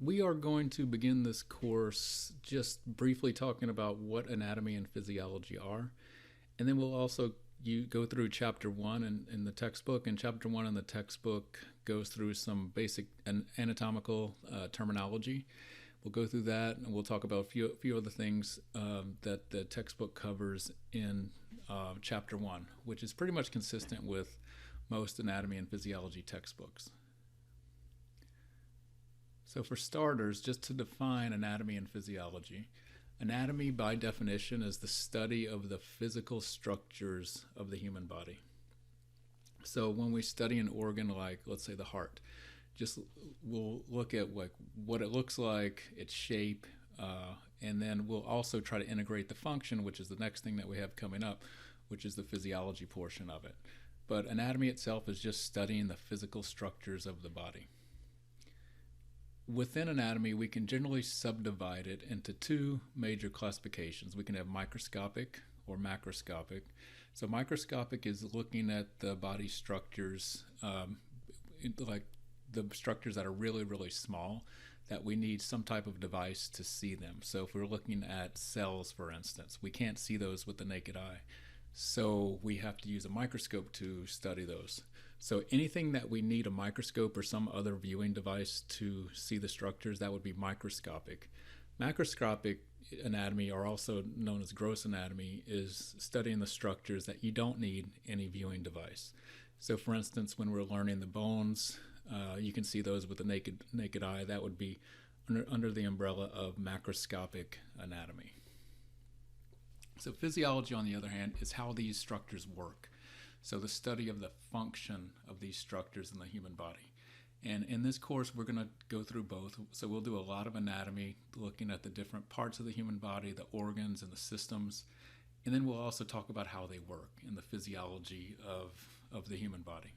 We are going to begin this course just briefly talking about what anatomy and physiology are. And then we'll also go through chapter one in the textbook. And chapter one in the textbook goes through some basic anatomical terminology. We'll go through that, and we'll talk about a few other things that the textbook covers in chapter one, which is pretty much consistent with most anatomy and physiology textbooks. So for starters, just to define anatomy and physiology, anatomy by definition is the study of the physical structures of the human body. So when we study an organ like, let's say, the heart, we'll look at what it looks like, its shape, and then we'll also try to integrate the function, which is the next thing that we have coming up, which is the physiology portion of it. But anatomy itself is just studying the physical structures of the body. Within anatomy, we can generally subdivide it into two major classifications. We can have microscopic or macroscopic. So microscopic is looking at the body structures, like the structures that are really, really small, that we need some type of device to see them. So if we're looking at cells, for instance, we can't see those with the naked eye. So we have to use a microscope to study those. So anything that we need a microscope or some other viewing device to see the structures, that would be microscopic. Macroscopic anatomy, or also known as gross anatomy, is studying the structures that you don't need any viewing device. So for instance, when we're learning the bones, you can see those with the naked eye. That would be under the umbrella of macroscopic anatomy. So physiology, on the other hand, is how these structures work. So the study of the function of these structures in the human body. And in this course, we're going to go through both. So we'll do a lot of anatomy, looking at the different parts of the human body, the organs and the systems. And then we'll also talk about how they work in the physiology of the human body.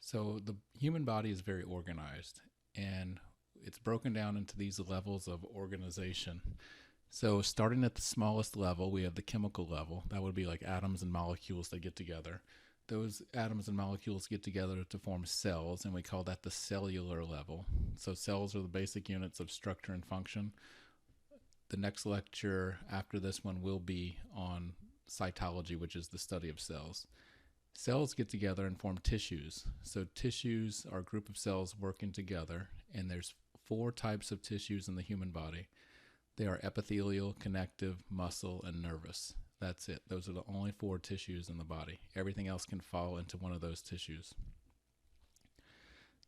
So the human body is very organized, and it's broken down into these levels of organization. So starting at the smallest level, we have the chemical level. That would be like atoms and molecules that get together. Those atoms and molecules get together to form cells, and we call that the cellular level. So cells are the basic units of structure and function. The next lecture after this one will be on cytology, which is the study of cells. Cells get together and form tissues. So tissues are a group of cells working together, and there's 4 types of tissues in the human body. They are epithelial, connective, muscle, and nervous. That's it. Those are the only 4 tissues in the body. Everything else can fall into one of those tissues.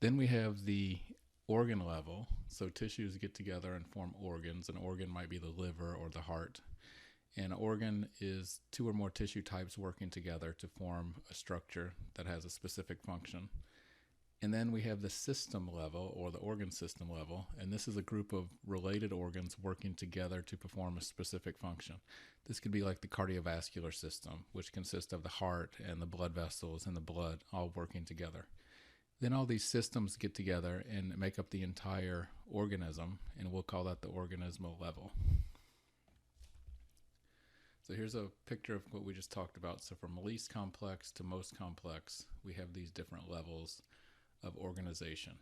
Then we have the organ level. So tissues get together and form organs. An organ might be the liver or the heart. An organ is 2 or more tissue types working together to form a structure that has a specific function. And then we have the system level, or the organ system level, and this is a group of related organs working together to perform a specific function. This could be like the cardiovascular system, which consists of the heart and the blood vessels and the blood all working together. Then all these systems get together and make up the entire organism, and we'll call that the organismal level. So here's a picture of what we just talked about. So from least complex to most complex, we have these different levels of organization.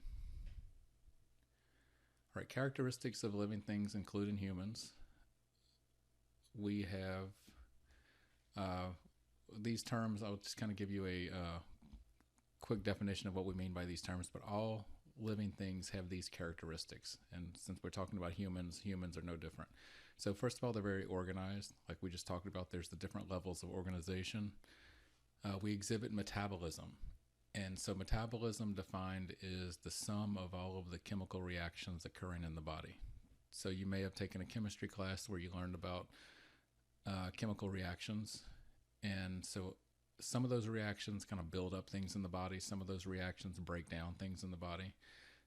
All right, characteristics of living things, including humans. We have these terms. I'll just kind of give you a quick definition of what we mean by these terms, but all living things have these characteristics. And since we're talking about humans, humans are no different. So first of all, they're very organized. Like we just talked about, there's the different levels of organization. We exhibit metabolism. And so metabolism defined is the sum of all of the chemical reactions occurring in the body. So you may have taken a chemistry class where you learned about chemical reactions. And so some of those reactions kind of build up things in the body. Some of those reactions break down things in the body.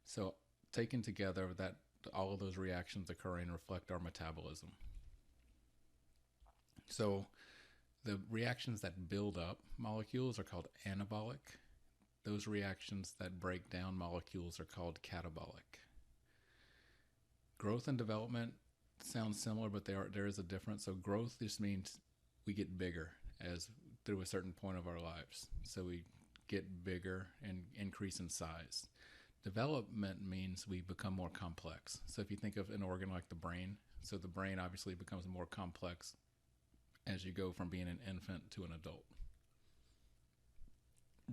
So taken together, that all of those reactions occurring reflect our metabolism. So the reactions that build up molecules are called anabolic. Those reactions that break down molecules are called catabolic. Growth and development sound similar, but there is a difference. So growth just means we get bigger as through a certain point of our lives. So we get bigger and increase in size. Development means we become more complex. So if you think of an organ like the brain, so the brain obviously becomes more complex as you go from being an infant to an adult.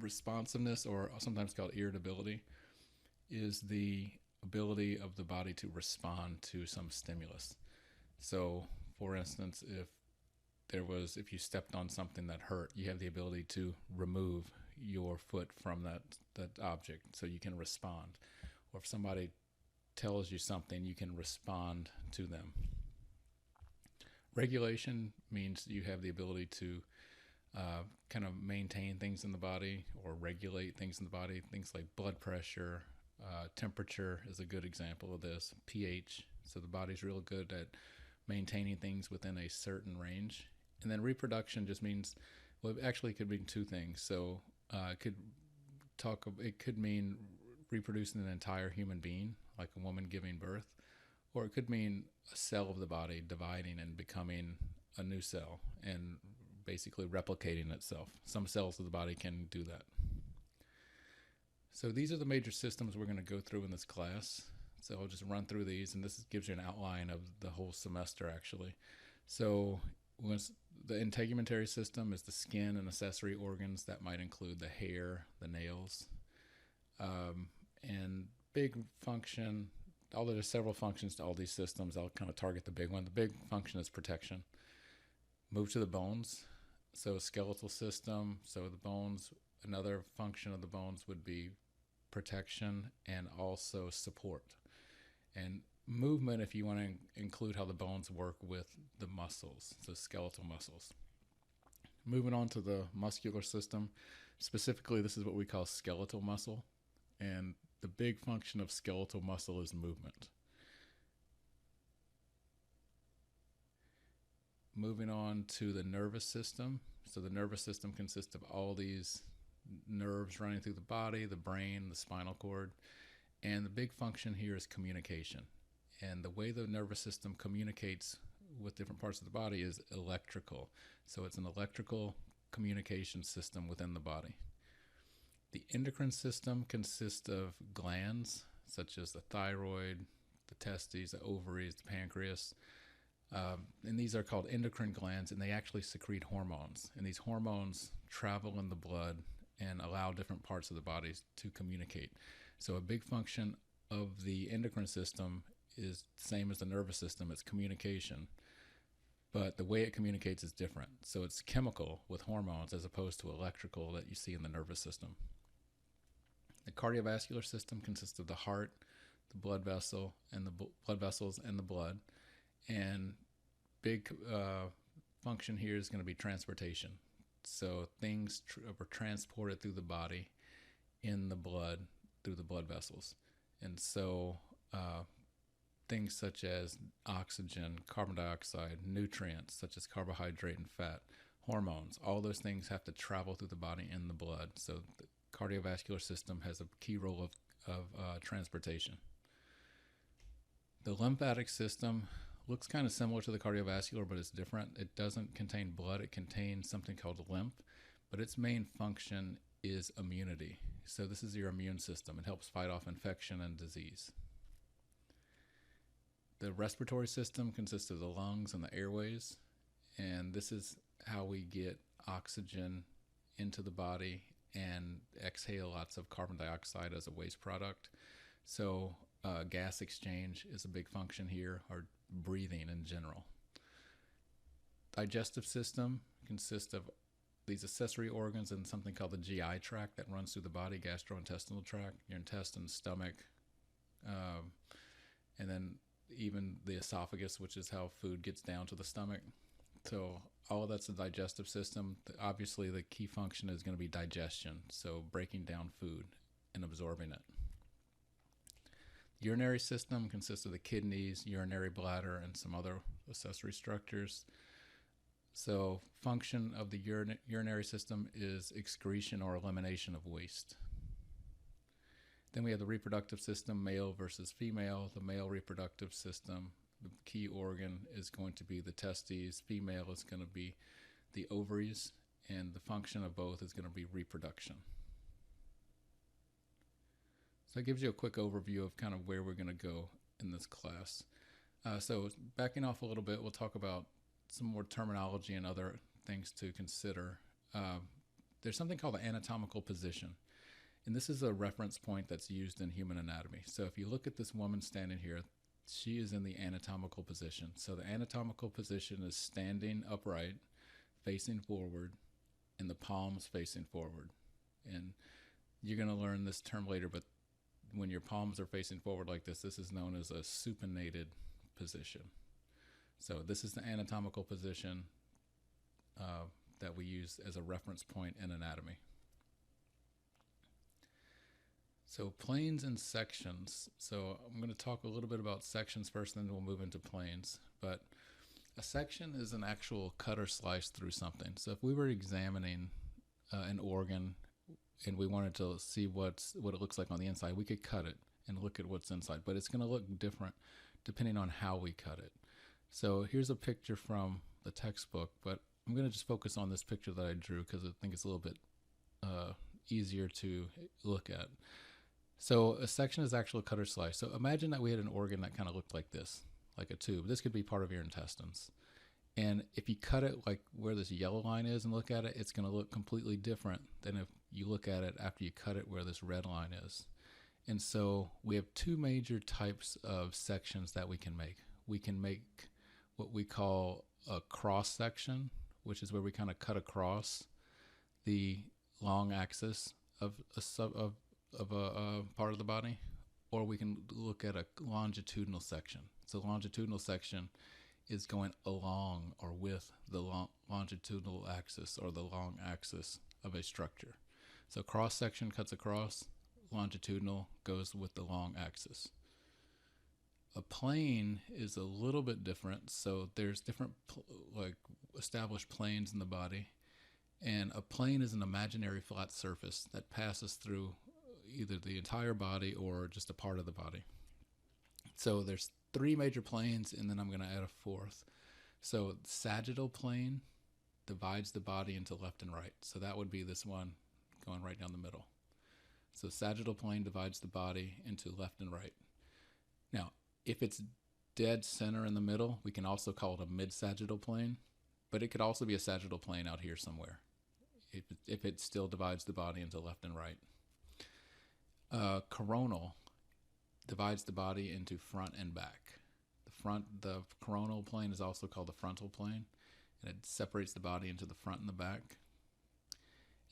Responsiveness, or sometimes called irritability, is the ability of the body to respond to some stimulus. So, for instance, if you stepped on something that hurt, you have the ability to remove your foot from that object so you can respond. Or if somebody tells you something, you can respond to them. Regulation means you have the ability to kind of maintain things in the body or regulate things in the body. Things like blood pressure, temperature is a good example of this. pH, so the body's real good at maintaining things within a certain range. And then reproduction just means, well, it actually could mean two things. So it could mean reproducing an entire human being, like a woman giving birth, or it could mean a cell of the body dividing and becoming a new cell and basically replicating itself. Some cells of the body can do that. So these are the major systems we're going to go through in this class. So I'll just run through these, and this gives you an outline of the whole semester, actually. So the integumentary system is the skin and accessory organs. That might include the hair, the nails, and big function. Although there's several functions to all these systems, I'll kind of target the big one. The big function is protection. Move to the bones. So skeletal system, so the bones, another function of the bones would be protection and also support. And movement, if you want to include how the bones work with the muscles, so skeletal muscles. Moving on to the muscular system, specifically this is what we call skeletal muscle, and the big function of skeletal muscle is movement. Moving on to the nervous system. So the nervous system consists of all these nerves running through the body, the brain, the spinal cord, and the big function here is communication. And the way the nervous system communicates with different parts of the body is electrical. So it's an electrical communication system within the body. The endocrine system consists of glands such as the thyroid, the testes, the ovaries, the pancreas. And these are called endocrine glands, and they actually secrete hormones. And these hormones travel in the blood and allow different parts of the body to communicate. So a big function of the endocrine system is the same as the nervous system. It's communication, but the way it communicates is different. So it's chemical with hormones as opposed to electrical that you see in the nervous system. The cardiovascular system consists of the heart, the blood vessel, and the blood vessels and the blood. And big function here is going to be transportation. So things are transported through the body in the blood through the blood vessels. And so things such as oxygen, carbon dioxide, nutrients such as carbohydrate and fat, hormones, all those things have to travel through the body in the blood. So the cardiovascular system has a key role of transportation. The lymphatic system looks kind of similar to the cardiovascular, but it's different. It doesn't contain blood. It contains something called lymph, but its main function is immunity. So this is your immune system. It helps fight off infection and disease. The respiratory system consists of the lungs and the airways, and this is how we get oxygen into the body and exhale lots of carbon dioxide as a waste product. So gas exchange is a big function here, or breathing in general. Digestive system consists of these accessory organs and something called the GI tract that runs through the body, gastrointestinal tract, your intestines, stomach, and then even the esophagus, which is how food gets down to the stomach. So all of that's the digestive system. Obviously, the key function is going to be digestion, so breaking down food and absorbing it. Urinary system consists of the kidneys, urinary bladder, and some other accessory structures. So function of the urinary system is excretion or elimination of waste. Then we have the reproductive system, male versus female. The male reproductive system, the key organ is going to be the testes. Female is going to be the ovaries, and the function of both is going to be reproduction. So it gives you a quick overview of kind of where we're going to go in this class. So backing off a little bit, we'll talk about some more terminology and other things to consider. There's something called the anatomical position. And this is a reference point that's used in human anatomy. So if you look at this woman standing here, she is in the anatomical position. So the anatomical position is standing upright, facing forward, and the palms facing forward. And you're going to learn this term later, but when your palms are facing forward like this is known as a supinated position. So this is the anatomical position that we use as a reference point in anatomy. So planes and sections. So I'm going to talk a little bit about sections first, then we'll move into planes. But a section is an actual cut or slice through something. So if we were examining an organ and we wanted to see what it looks like on the inside, we could cut it and look at what's inside. But it's going to look different depending on how we cut it. So here's a picture from the textbook, but I'm going to just focus on this picture that I drew because I think it's a little bit easier to look at. So a section is actually a cut or slice. So imagine that we had an organ that kind of looked like this, like a tube. This could be part of your intestines. And if you cut it like where this yellow line is and look at it, it's going to look completely different than if you look at it after you cut it where this red line is. And so we have two major types of sections that we can make. We can make what we call a cross section, which is where we kind of cut across the long axis of a part of the body, or we can look at a longitudinal section. So longitudinal section is going along or with the longitudinal axis or the long axis of a structure. So cross section cuts across, longitudinal goes with the long axis. A plane is a little bit different. So there's different like established planes in the body, and a plane is an imaginary flat surface that passes through either the entire body or just a part of the body. So there's three major planes, and then I'm going to add a fourth. So sagittal plane divides the body into left and right. So that would be this one going right down the middle. So sagittal plane divides the body into left and right. Now, if it's dead center in the middle, we can also call it a mid-sagittal plane, but it could also be a sagittal plane out here somewhere if it still divides the body into left and right. Coronal divides the body into front and back. The coronal plane is also called the frontal plane, and it separates the body into the front and the back.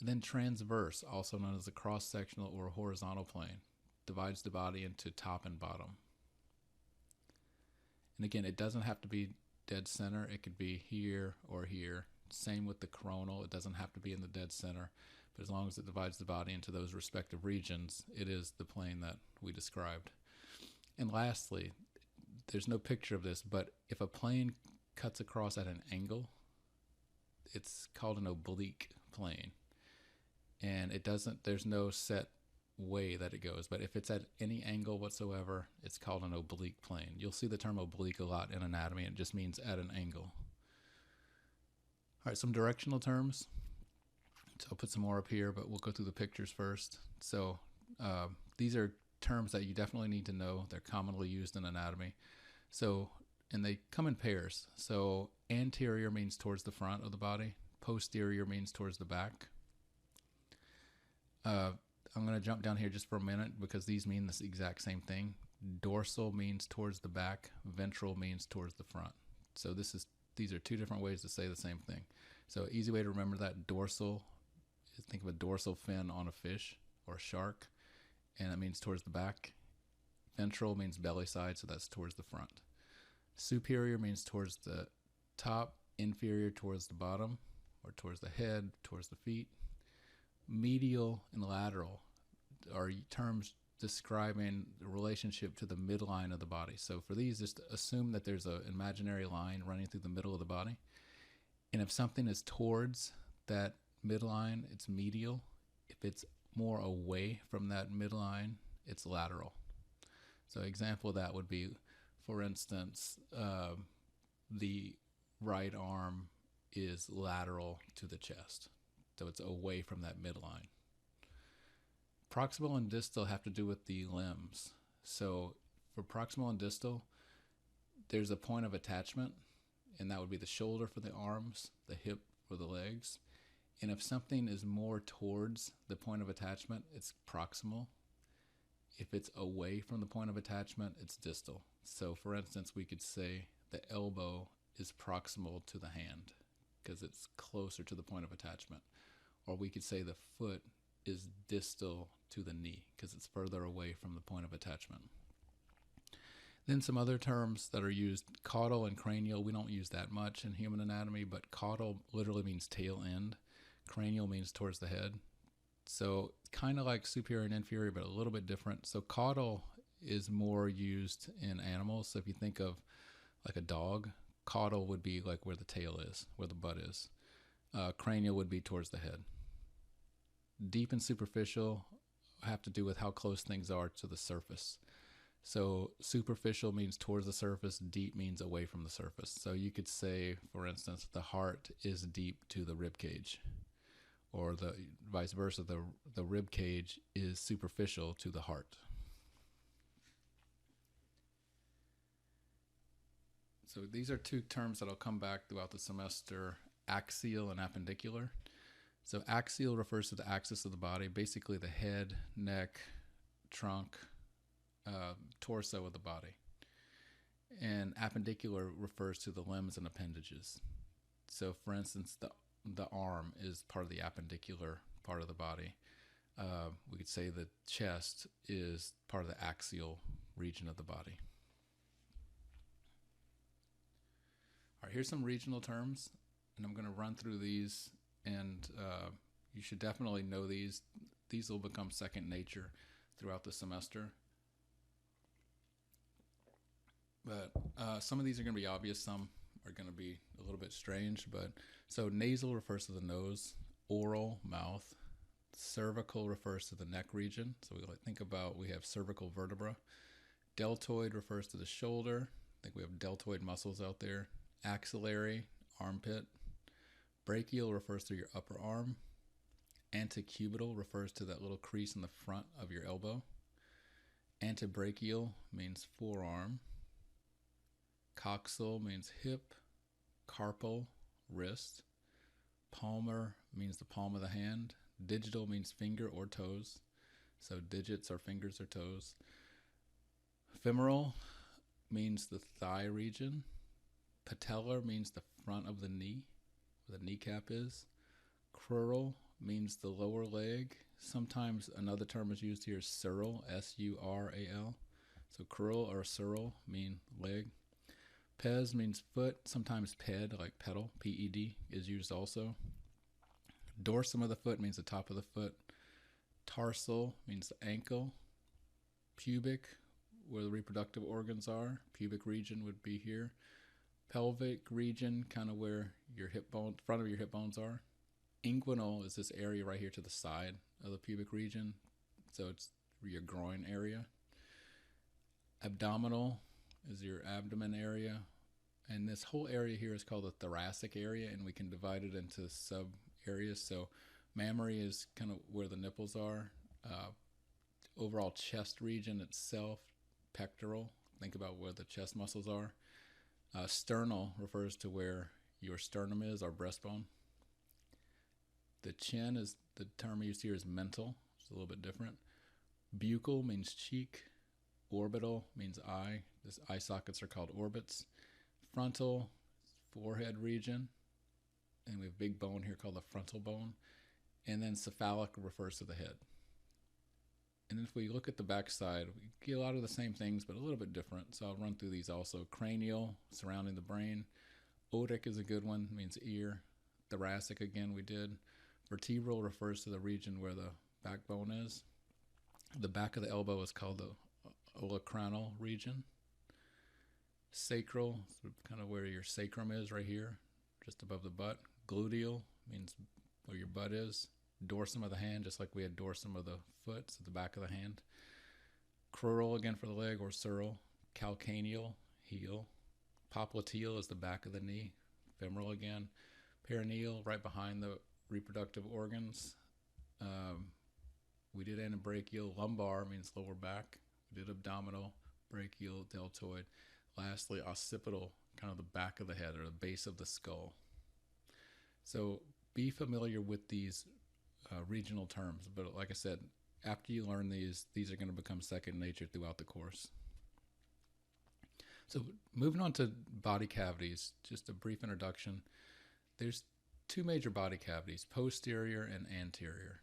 And then transverse, also known as a cross-sectional or horizontal plane, divides the body into top and bottom. And again, it doesn't have to be dead center. It could be here or here. Same with the coronal. It doesn't have to be in the dead center. But as long as it divides the body into those respective regions, it is the plane that we described. And lastly, there's no picture of this, but if a plane cuts across at an angle, it's called an oblique plane. And there's no set way that it goes, but if it's at any angle whatsoever, it's called an oblique plane. You'll see the term oblique a lot in anatomy. It just means at an angle. All right, some directional terms. So I'll put some more up here, but we'll go through the pictures first. So these are terms that you definitely need to know. They're commonly used in anatomy. So, and they come in pairs. So anterior means towards the front of the body. Posterior means towards the back. I'm going to jump down here just for a minute because these mean this exact same thing. Dorsal means towards the back. Ventral means towards the front. So these are two different ways to say the same thing. So easy way to remember that: dorsal, think of a dorsal fin on a fish or a shark, and that means towards the back. Ventral means belly side, so that's towards the front. Superior means towards the top. Inferior towards the bottom, or towards the head, towards the feet. Medial and lateral are terms describing the relationship to the midline of the body. So for these, just assume that there's an imaginary line running through the middle of the body. And if something is towards that midline, it's medial. If it's more away from that midline, it's lateral. So example of that would be, for instance, the right arm is lateral to the chest. So it's away from that midline. proximal and distal have to do with the limbs. So for proximal and distal, there's a point of attachment, and that would be the shoulder for the arms, the hip for the legs. And if something is more towards the point of attachment, it's proximal. If it's away from the point of attachment, it's distal. So for instance, we could say the elbow is proximal to the hand because it's closer to the point of attachment. Or we could say the foot is distal to the knee because it's further away from the point of attachment. Then some other terms that are used, caudal and cranial. We don't use that much in human anatomy, but caudal literally means tail end. Cranial means towards the head. So kind of like superior and inferior, but a little bit different. So caudal is more used in animals. So if you think of like a dog, caudal would be like where the tail is, where the butt is. Cranial would be towards the head. Deep and superficial have to do with how close things are to the surface. So superficial means towards the surface, deep means away from the surface. So you could say, for instance, the heart is deep to the rib cage, or the vice versa, the rib cage is superficial to the heart. So these are two terms that'll come back throughout the semester, axial and appendicular. So axial refers to the axis of the body, basically the head, neck, trunk, torso of the body. And appendicular refers to the limbs and appendages. So for instance, the arm is part of the appendicular part of the body. We could say the chest is part of the axial region of the body. All right, here's some regional terms, and I'm going to run through these, and you should definitely know these. These will become second nature throughout the semester. But some of these are going to be obvious, some are going to be a little bit strange. But so nasal refers to the nose, oral, mouth. Cervical refers to the neck region. So we have cervical vertebra. Deltoid refers to the shoulder. I think we have deltoid muscles out there. Axillary, armpit. Brachial refers to your upper arm. Antecubital refers to that little crease in the front of your elbow. Antebrachial means forearm. Coxal means hip. Carpal, wrist. Palmar means the palm of the hand. Digital means finger or toes. So digits are fingers or toes. Femoral means the thigh region. Patellar means the front of the knee, where the kneecap is. Crural means the lower leg. Sometimes another term is used here, sural, S-U-R-A-L. So crural or sural mean leg. Pes means foot. Sometimes ped, like pedal, P-E-D, is used also. Dorsum of the foot means the top of the foot. Tarsal means the ankle. Pubic, where the reproductive organs are. Pubic region would be here. Pelvic region, kind of where your hip bone, front of your hip bones are. Inguinal is this area right here to the side of the pubic region. So it's your groin area. Abdominal is your abdomen area. And this whole area here is called the thoracic area, and we can divide it into sub areas. So mammary is kind of where the nipples are. Overall chest region itself, pectoral. Think about where the chest muscles are. Sternal refers to where your sternum is, or breastbone. The chin is, the term used here is mental. It's a little bit different. Buccal means cheek. Orbital means eye. These eye sockets are called orbits. Frontal, forehead region. And we have a big bone here called the frontal bone. And then cephalic refers to the head. And if we look at the back side, we get a lot of the same things, but a little bit different. So I'll run through these also. Cranial, surrounding the brain. Otic is a good one, means ear. Thoracic, again, we did. Vertebral refers to the region where the backbone is. The back of the elbow is called the olecranal region. Sacral, kind of where your sacrum is, right here, just above the butt. Gluteal means where your butt is. Dorsum of the hand, just like we had dorsum of the foot, so the back of the hand. Crural, again, for the leg, or sural. Calcaneal, heel. Popliteal is the back of the knee. Femoral again. Perineal, right behind the reproductive organs. We did antebrachial. Lumbar means lower back. We did abdominal, brachial, deltoid. Lastly, occipital, kind of the back of the head or the base of the skull. So be familiar with these regional terms. But like I said, after you learn these are going to become second nature throughout the course. So moving on to body cavities, just a brief introduction. There's two major body cavities, posterior and anterior.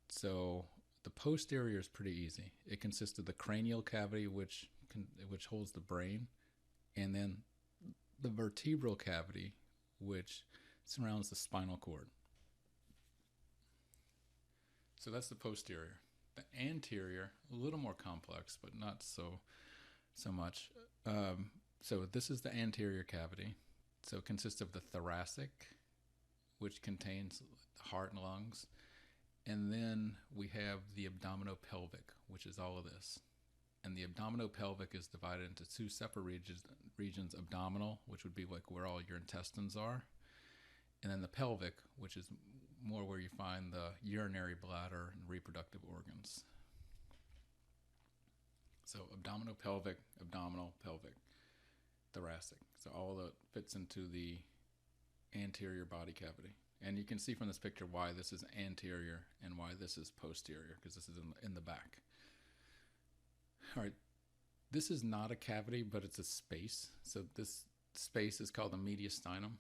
So the posterior is pretty easy. It consists of the cranial cavity, which holds the brain, and then the vertebral cavity, which surrounds the spinal cord. So that's the posterior. The anterior, a little more complex, but not so much. So this is the anterior cavity. So it consists of the thoracic, which contains the heart and lungs. And then we have the abdominopelvic, which is all of this. And the abdominopelvic is divided into two separate regions, abdominal, which would be like where all your intestines are, and then the pelvic, which is more where you find the urinary bladder and reproductive organs. So abdominopelvic, abdominal, pelvic, thoracic. So all that fits into the anterior body cavity. And you can see from this picture why this is anterior and why this is posterior, because this is in the back. All right, this is not a cavity, but it's a space. So this space is called the mediastinum.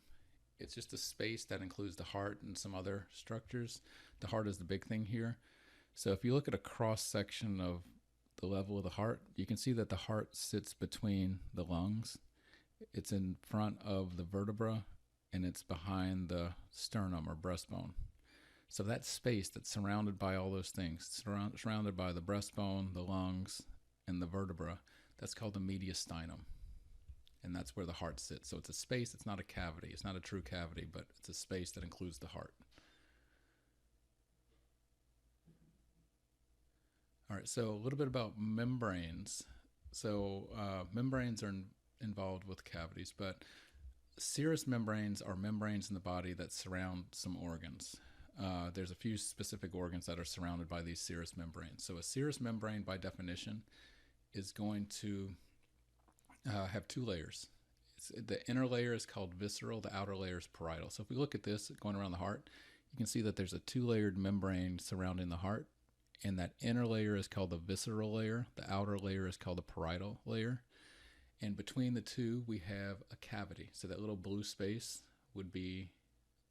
It's just a space that includes the heart and some other structures. The heart is the big thing here. So if you look at a cross section of the level of the heart, you can see that the heart sits between the lungs. It's in front of the vertebra, and it's behind the sternum or breastbone. So that space that's surrounded by all those things, surrounded by the breastbone, the lungs, and the vertebra, that's called the mediastinum. And that's where the heart sits. So it's a space, it's not a cavity. It's not a true cavity, but it's a space that includes the heart. All right, so a little bit about membranes. So membranes are involved with cavities, but serous membranes are membranes in the body that surround some organs. There's a few specific organs that are surrounded by these serous membranes. So a serous membrane, by definition, is going to have two layers. The inner layer is called visceral, the outer layer is parietal. So if we look at this going around the heart, you can see that there's a two-layered membrane surrounding the heart, and that inner layer is called the visceral layer. The outer layer is called the parietal layer. And between the two, we have a cavity. So that little blue space would be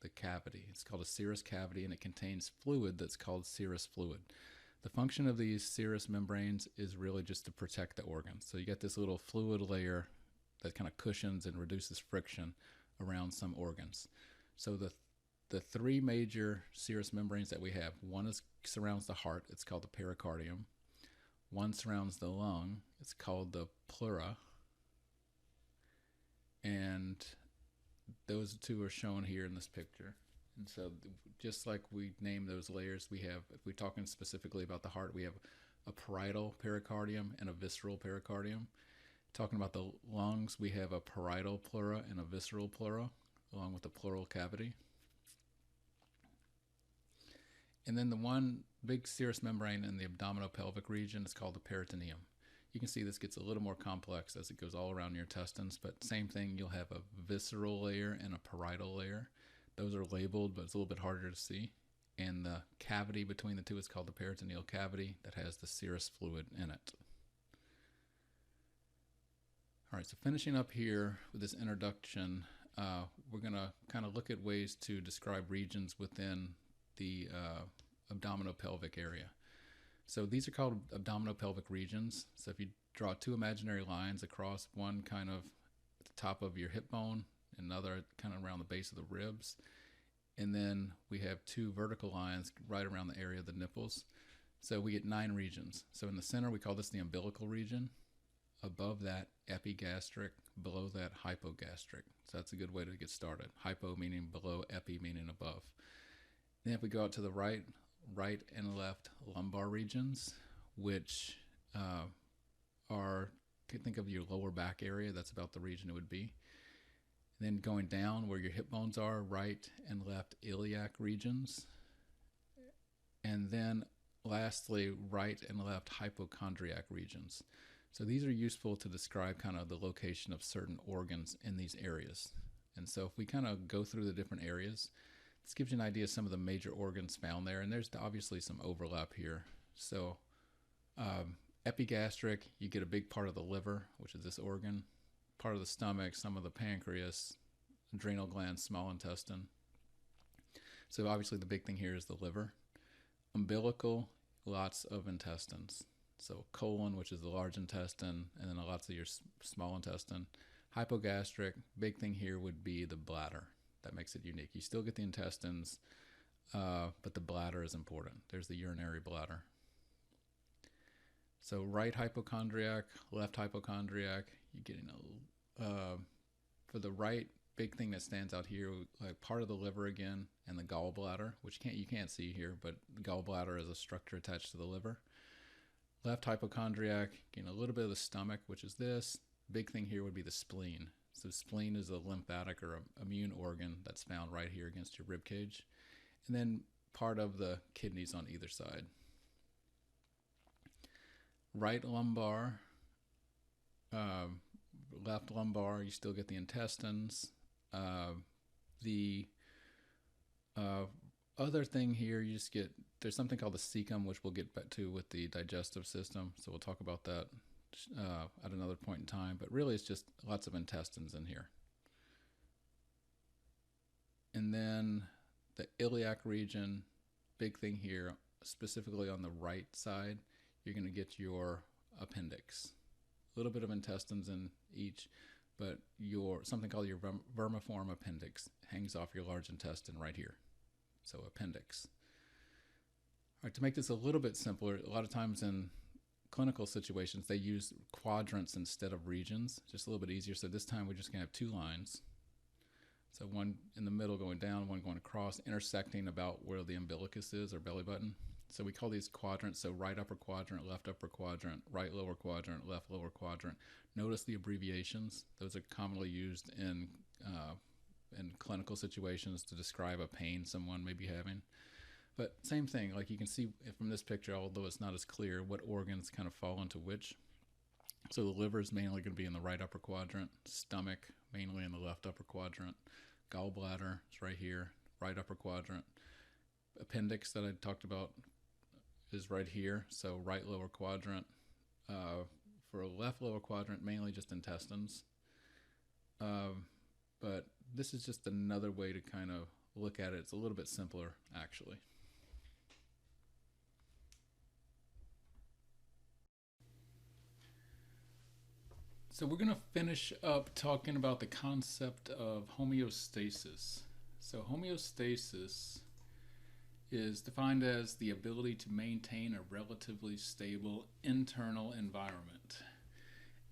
the cavity. It's called a serous cavity, and it contains fluid that's called serous fluid. The function of these serous membranes is really just to protect the organs. So you get this little fluid layer that kind of cushions and reduces friction around some organs. So the three major serous membranes that we have, one surrounds the heart, it's called the pericardium. One surrounds the lung, it's called the pleura. And those two are shown here in this picture. And so just like we name those layers, we have, if we're talking specifically about the heart, we have a parietal pericardium and a visceral pericardium. Talking about the lungs, we have a parietal pleura and a visceral pleura, along with the pleural cavity. And then the one big serous membrane in the abdominopelvic region is called the peritoneum. You can see this gets a little more complex as it goes all around your intestines, but same thing, you'll have a visceral layer and a parietal layer. Those are labeled, but it's a little bit harder to see. And the cavity between the two is called the peritoneal cavity that has the serous fluid in it. All right, so finishing up here with this introduction, we're going to kind of look at ways to describe regions within the abdominopelvic area. So these are called abdominopelvic regions. So if you draw two imaginary lines across, one kind of at the top of your hip bone, another kind of around the base of the ribs, and then we have two vertical lines right around the area of the nipples. So we get 9 regions. So in the center, we call this the umbilical region. Above that, epigastric. Below that, hypogastric. So that's a good way to get started. Hypo meaning below, epi meaning above. Then if we go out to the right and left lumbar regions, which are, you can think of your lower back area, that's about the region it would be. And then going down where your hip bones are, right and left iliac regions. And then lastly, right and left hypochondriac regions. So these are useful to describe kind of the location of certain organs in these areas. And so if we kind of go through the different areas, this gives you an idea of some of the major organs found there. And there's obviously some overlap here. So epigastric, you get a big part of the liver, which is this organ, part of the stomach, some of the pancreas, adrenal glands, small intestine. So obviously the big thing here is the liver. Umbilical, lots of intestines. So colon, which is the large intestine, and then lots of your small intestine. Hypogastric, big thing here would be the bladder. That makes it unique. You still get the intestines, but the bladder is important. There's the urinary bladder. So right hypochondriac, left hypochondriac, you're getting for the right, big thing that stands out here, like part of the liver again, and the gallbladder, which you can't see here, but the gallbladder is a structure attached to the liver. Left hypochondriac, getting a little bit of the stomach, which is this. Big thing here would be the spleen. So spleen is a lymphatic or immune organ that's found right here against your rib cage. And then part of the kidneys on either side. Right lumbar, left lumbar, you still get the intestines. The other thing here, you just get, there's something called the cecum, which we'll get back to with the digestive system. So we'll talk about that at another point in time. But really, it's just lots of intestines in here. And then the iliac region, big thing here, specifically on the right side, you're going to get your appendix. A little bit of intestines in each, but something called your vermiform appendix hangs off your large intestine right here. So appendix. All right, to make this a little bit simpler, a lot of times in clinical situations, they use quadrants instead of regions, just a little bit easier. So this time we're just going to have two lines. So one in the middle going down, one going across, intersecting about where the umbilicus is, or belly button. So we call these quadrants. So right upper quadrant, left upper quadrant, right lower quadrant, left lower quadrant. Notice the abbreviations. Those are commonly used in clinical situations to describe a pain someone may be having. But same thing, like you can see from this picture, although it's not as clear, what organs kind of fall into which. So the liver is mainly going to be in the right upper quadrant, stomach mainly in the left upper quadrant, gallbladder is right here, right upper quadrant. Appendix that I talked about is right here, so right lower quadrant. For a left lower quadrant, mainly just intestines. But this is just another way to kind of look at it. It's a little bit simpler, actually. So we're going to finish up talking about the concept of homeostasis. So homeostasis is defined as the ability to maintain a relatively stable internal environment.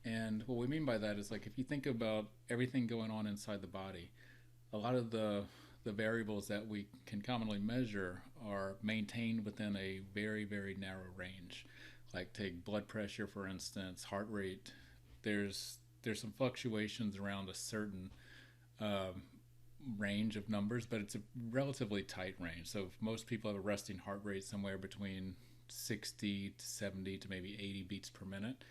And what we mean by that is, like, if you think about everything going on inside the body, a lot of the variables that we can commonly measure are maintained within a very, very narrow range. Like take blood pressure, for instance, heart rate. There's some fluctuations around a certain range of numbers, but it's a relatively tight range. So most people have a resting heart rate somewhere between 60 to 70 to maybe 80 beats per minute,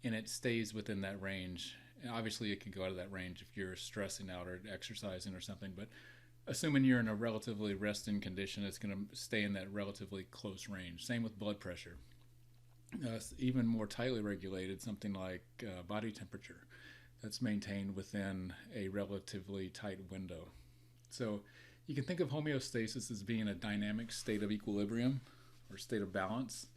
and it stays within that range. And obviously, it could go out of that range if you're stressing out or exercising or something, but assuming you're in a relatively resting condition, it's going to stay in that relatively close range. Same with blood pressure. Even more tightly regulated, something like body temperature, that's maintained within a relatively tight window. So you can think of homeostasis as being a dynamic state of equilibrium or state of balance.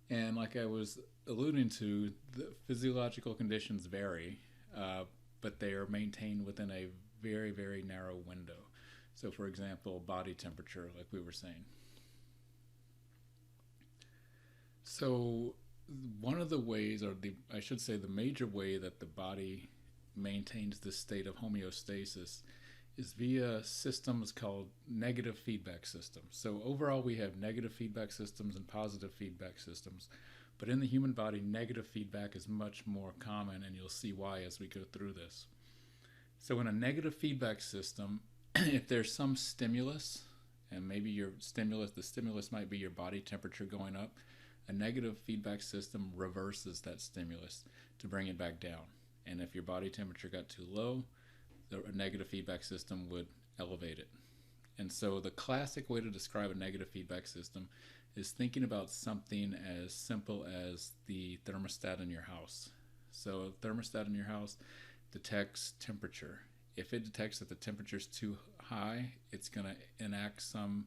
And like I was alluding to, the physiological conditions vary, but they are maintained within a very, very narrow window. So for example, body temperature, like we were saying. So one of the ways, or I should say the major way that the body maintains this state of homeostasis is via systems called negative feedback systems. So overall we have negative feedback systems and positive feedback systems, but in the human body negative feedback is much more common, and you'll see why as we go through this. So in a negative feedback system, if there's some stimulus, and maybe the stimulus might be your body temperature going up, a negative feedback system reverses that stimulus to bring it back down. And if your body temperature got too low, a negative feedback system would elevate it. And so the classic way to describe a negative feedback system is thinking about something as simple as the thermostat in your house. So a thermostat in your house detects temperature. If it detects that the temperature is too high, it's going to enact some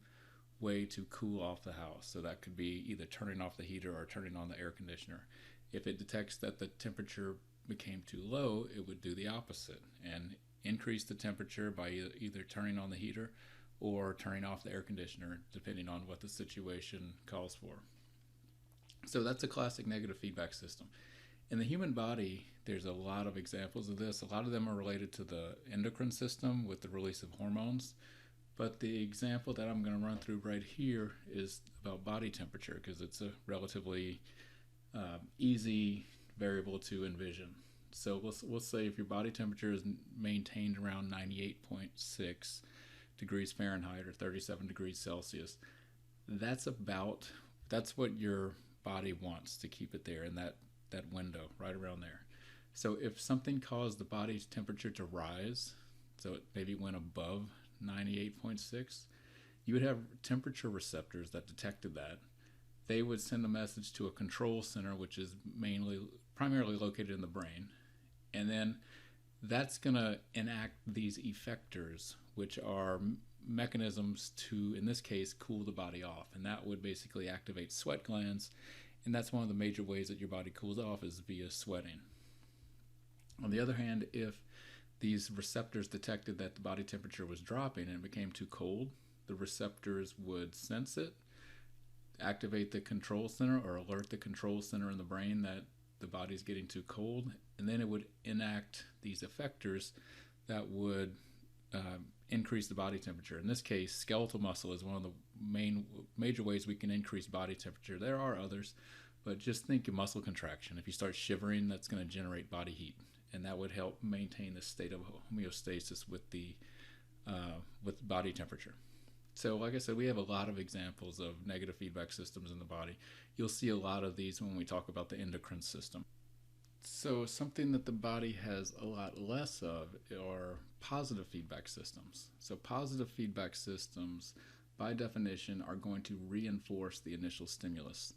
way to cool off the house. So that could be either turning off the heater or turning on the air conditioner. If it detects that the temperature became too low, it would do the opposite and increase the temperature by either turning on the heater or turning off the air conditioner, depending on what the situation calls for. So that's a classic negative feedback system. In the human body, there's a lot of examples of this. A lot of them are related to the endocrine system with the release of hormones. But the example that I'm going to run through right here is about body temperature, because it's a relatively easy variable to envision. So we'll say if your body temperature is maintained around 98.6 degrees Fahrenheit or 37 degrees Celsius, that's what your body wants to keep it there in that window, right around there. So if something caused the body's temperature to rise, so it maybe went above 98.6, you would have temperature receptors that detected that. They would send a message to a control center, which is primarily located in the brain. And then that's going to enact these effectors, which are mechanisms to, in this case, cool the body off. And that would basically activate sweat glands. And that's one of the major ways that your body cools off, is via sweating. On the other hand, if these receptors detected that the body temperature was dropping and it became too cold, the receptors would sense it, activate the control center or alert the control center in the brain that the body's getting too cold, and then it would enact these effectors that would increase the body temperature. In this case, skeletal muscle is one of the major ways we can increase body temperature. There are others, but just think of muscle contraction. If you start shivering, that's going to generate body heat, and that would help maintain the state of homeostasis with body temperature. So like I said, we have a lot of examples of negative feedback systems in the body. You'll see a lot of these when we talk about the endocrine system. So something that the body has a lot less of are positive feedback systems. So positive feedback systems, by definition, are going to reinforce the initial stimulus.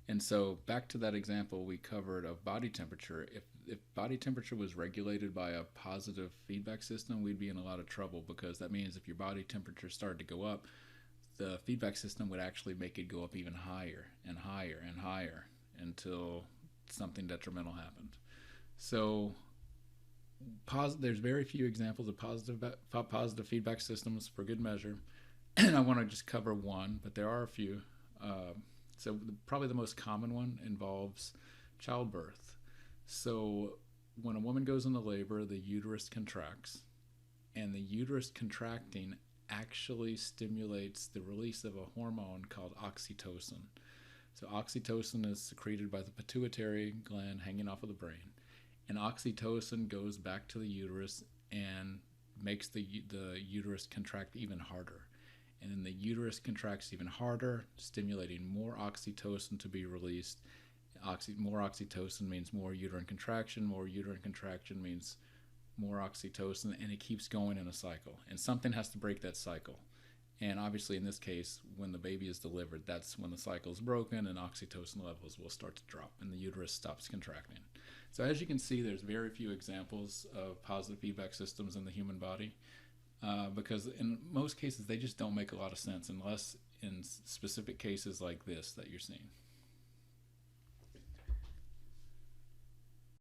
And so back to that example we covered of body temperature, if body temperature was regulated by a positive feedback system, we'd be in a lot of trouble, because that means if your body temperature started to go up, the feedback system would actually make it go up even higher and higher and higher until something detrimental happened. So there's very few examples of positive feedback systems for good measure. And I want to just cover one, but there are a few. So probably the most common one involves childbirth. So when a woman goes into labor, the uterus contracts, and the uterus contracting actually stimulates the release of a hormone called oxytocin. So oxytocin is secreted by the pituitary gland hanging off of the brain, and oxytocin goes back to the uterus and makes the uterus contract even harder. And then the uterus contracts even harder, stimulating more oxytocin to be released. More oxytocin means more uterine contraction. More uterine contraction means more oxytocin, and it keeps going in a cycle. And something has to break that cycle. And obviously, in this case, when the baby is delivered, that's when the cycle is broken and oxytocin levels will start to drop and the uterus stops contracting. So as you can see, there's very few examples of positive feedback systems in the human body. Because in most cases, they just don't make a lot of sense unless in specific cases like this that you're seeing.